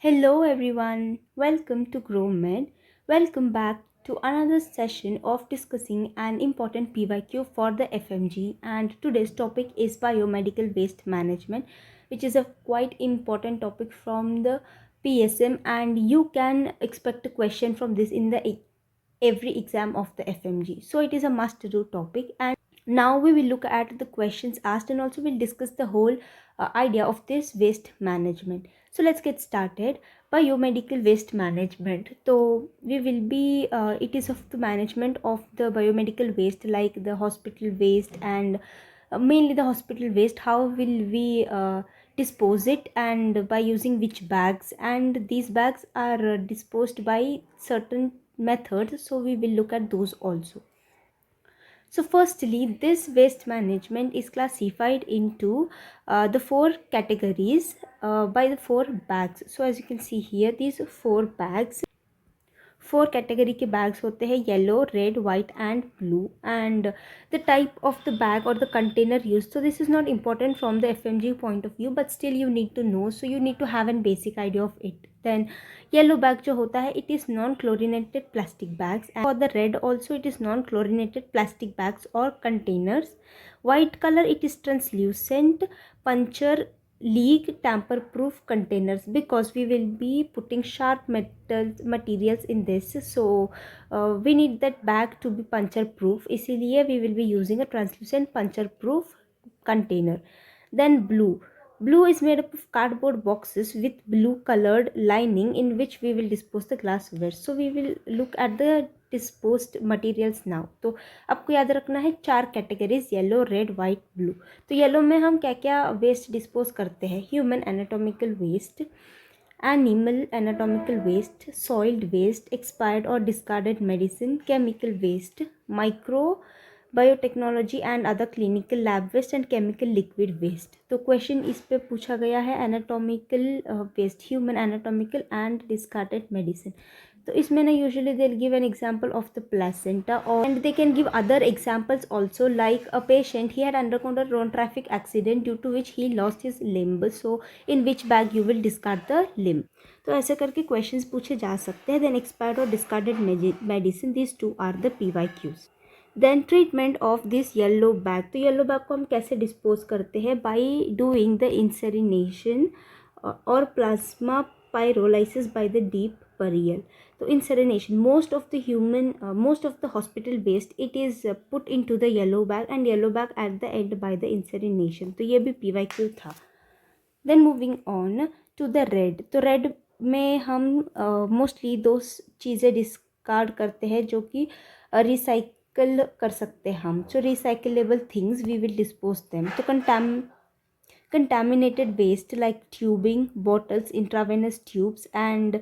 Hello everyone, welcome to GrowMed. Welcome back to another session of discussing an important PYQ for the FMG, and today's topic is biomedical waste management, which is a quite important topic from the PSM, and you can expect a question from this in the every exam of the FMG. So it is a must do topic, and now we will look at the questions asked and also we'll discuss the whole idea of this waste management. So let's get started. Biomedical waste management, so we will be it is of the management of the biomedical waste like the hospital waste, and mainly the hospital waste. How will we dispose it, and by using which bags, and these bags are disposed by certain methods, so we will look at those also. So firstly, this waste management is classified into the four categories by the four bags. So as you can see here, these four bags, four category के bags होते हैं, yellow, red, white and blue, and the type of the bag और the container use. So this is not important from the FMG point of view, but still you need to know, so you need to have an basic idea of it. Then yellow bag जो होता है, it is non chlorinated plastic bags, and for the red also it is non chlorinated plastic bags or containers. White color, it is translucent, puncture, leak, tamper proof containers, because we will be putting sharp materials in this, so we need that bag to be puncture proof, isliye we will be using a translucent puncture proof container. Then blue is made up of cardboard boxes with blue colored lining in which we will dispose the glassware. So we will look at the disposed materials now. तो आपको याद रखना है चार categories, yellow, red, white, blue. तो yellow में हम क्या क्या वेस्ट डिस्पोज करते हैं? Human anatomical waste, animal anatomical waste, soiled waste, expired और discarded medicine, chemical waste, micro biotechnology and other clinical lab waste and chemical liquid waste. तो question इस पे पूछा गया है anatomical waste, human anatomical and discarded medicine. तो इसमें ना usually they give an example of the placenta, और and they can give other examples also, like a patient he had undergone a road traffic accident due to which he lost his limb, so in which bag you will discard the limb. तो ऐसे करके questions पूछे जा सकते हैं. Then expired और discarded medicine, this two are the PYQs. Then treatment of this yellow bag. तो yellow bag को हम कैसे डिस्पोज करते हैं? बाई डूइंग द इंसेरिनेशन और plasma pyrolysis by the deep burial. So incineration, most of the hospital waste, it is put into the yellow bag, and yellow bag at the end by the incineration. तो ये भी PYQ था. Then moving on to the red. तो red में हम mostly दो चीज़ें discard करते हैं जो कि रिसाइकल कर सकते हैं हम. So recyclable things we will dispose them. तो contaminated waste like tubing, bottles, intravenous tubes, and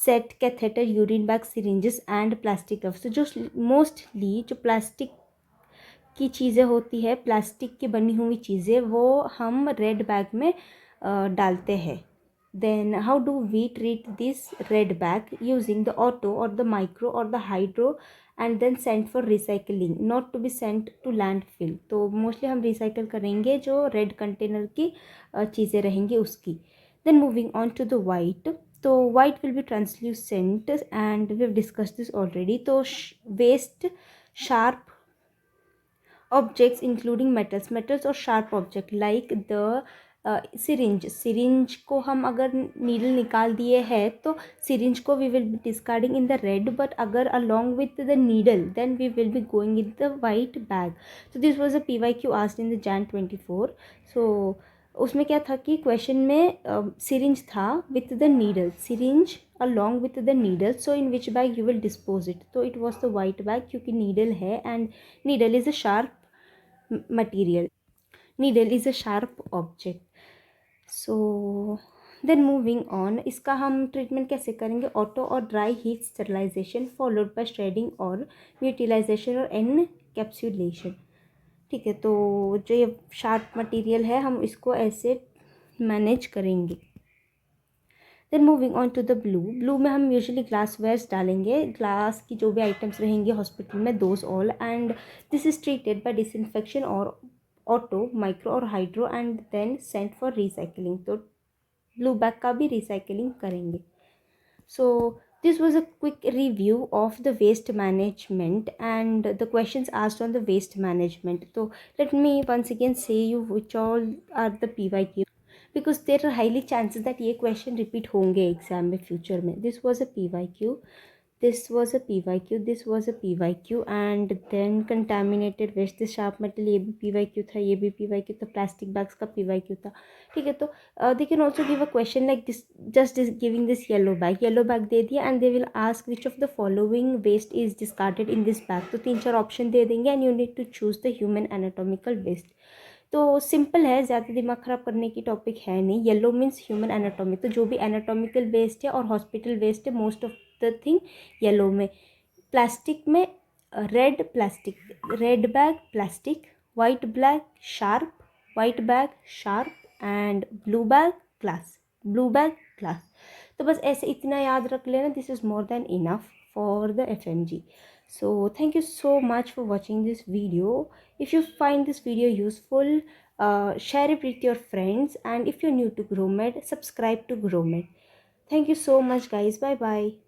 set, catheter, urine bag, syringes and plastic cups. तो जो मोस्टली जो प्लास्टिक की चीज़ें होती है, प्लास्टिक की बनी हुई चीज़ें, वो हम रेड बैग में डालते हैं. Then how do we treat this red bag? Using the auto or the micro or the hydro, and then send for recycling, not to be sent to landfill. तो मोस्टली हम recycle करेंगे जो red container की चीज़ें रहेंगी उसकी. Then moving on to the white. तो white will be translucent and we have discuss this already. तो waste, sharp objects including metals और sharp object like the syringe को हम अगर needle निकाल दिए हैं तो syringe को we will be discarding in the red, but अगर along with the needle then we will be going in the white bag. So this was a PYQ asked in the Jan 24. So उसमें क्या था कि question में syringe था with the needle, syringe along with the needle, so in which bag you will dispose it? तो it was the white bag क्योंकि needle है, and needle is a sharp material, needle is a sharp object. So then moving on, इसका हम treatment कैसे करेंगे? Auto और dry heat sterilisation followed by shredding और mutilation और एनकैप्सुलेशन. ठीक है, तो जो ये शार्प मटेरियल है हम इसको ऐसे मैनेज करेंगे. Then moving on to the blue में हम यूजुअली ग्लास वेयर्स डालेंगे, ग्लास की जो भी आइटम्स रहेंगी हॉस्पिटल में, those all, and this is treated by disinfection और ऑटो, माइक्रो और hydro, and then sent for recycling. तो ब्लू बैग का भी रिसाइकलिंग करेंगे. So this was a quick review of the waste management and the questions asked on the waste management. So let me once again say you which all are the PYQ, because there are highly chances that ये question repeat होंगे exam में future में. This was a PYQ, this was a PYQ, this was a PYQ, and then contaminated waste, the sharp metal ये भी PYQ था, ये भी PYQ था, plastic bags का PYQ था. ठीक है, तो they can also give a question like this, just this, giving this yellow bag दे दिया, and they will ask which of the following waste is discarded in this bag. तो 3-4 option दे देंगे and you need to choose the human anatomical waste. तो simple है, ज़्यादा दिमाग ख़राब करने की टॉपिक है नहीं. येलो मीन्स ह्यूमन एनाटॉमी, तो जो भी एनाटॉमिकल वेस्ट है और हॉस्पिटल वेस्ट है, most of the thing yellow में. प्लास्टिक में red bag plastic, white bag sharp and blue bag glass. तो बस ऐसे इतना याद रख लेना. This is more than enough for the FMG. So thank you so much for watching this video. If you find this video useful, share it with your friends, and if you're new to GrowMed, subscribe to GrowMed. Thank you so much guys. Bye bye.